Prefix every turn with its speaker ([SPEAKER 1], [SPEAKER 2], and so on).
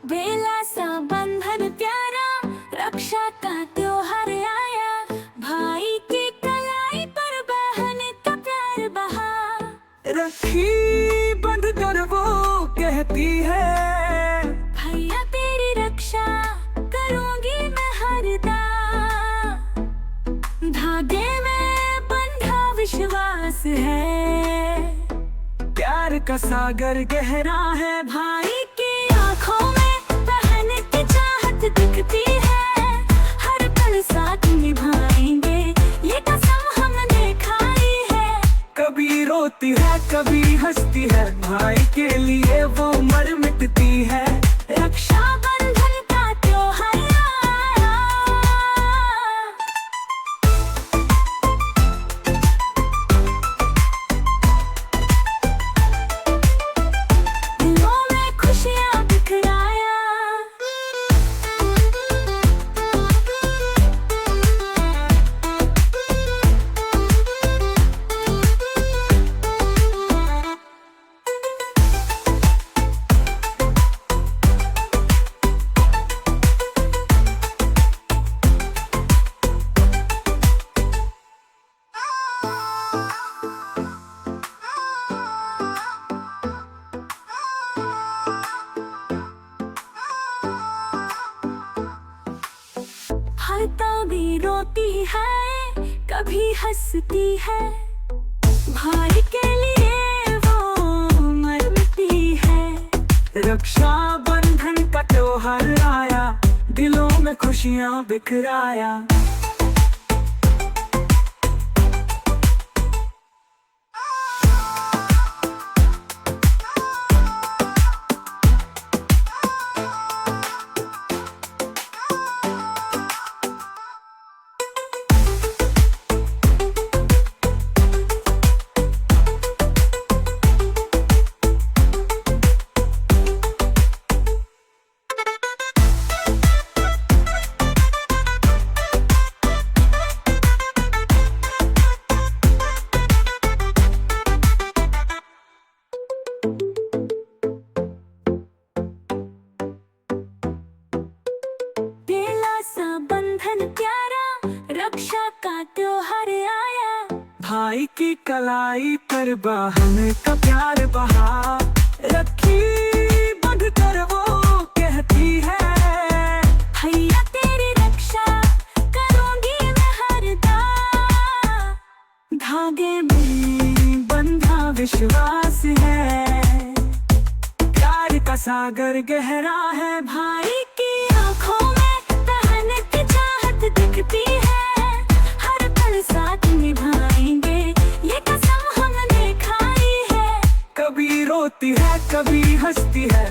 [SPEAKER 1] बेला सा बंधन प्यारा, रक्षा का त्योहार आया। भाई की कलाई पर बहन का प्यार बहा।
[SPEAKER 2] रखी बंध कर वो कहती है,
[SPEAKER 1] भैया तेरी रक्षा करूंगी मैं हरदम। धागे में बंधा विश्वास है,
[SPEAKER 2] प्यार का सागर गहरा है।
[SPEAKER 1] भाई की आंखों में बहन की चाहत दिखती है। हर पल साथ निभाएंगे, ये कसम हमने खाई है।
[SPEAKER 2] कभी रोती है कभी हंसती है, भाई के लिए वो मर मिटती है।
[SPEAKER 1] रक्षा बंधन का त्योहार आया। दिलों में खुशियां बिखराया। हर भी रोती है कभी हंसती है। भाई के लिए वो मरती है।
[SPEAKER 2] रक्षा बंधन का त्योहार आया, दिलों में खुशियां बिखराया।
[SPEAKER 1] बेला सा बंधन प्यारा, रक्षा का त्योहार आया।
[SPEAKER 2] भाई की कलाई पर बहन का प्यार बहा। रखी बंध कर वो कहती है,
[SPEAKER 1] भैया तेरी रक्षा करूंगी मैं हरदम।
[SPEAKER 2] धागे में बंधा विश्वास है, प्यार का सागर गहरा है।
[SPEAKER 1] भाई की आंखों में बहन की चाहत दिखती है। हर पल साथ निभाएंगे, ये कसम हमने खाई है।
[SPEAKER 2] कभी रोती है कभी हंसती है,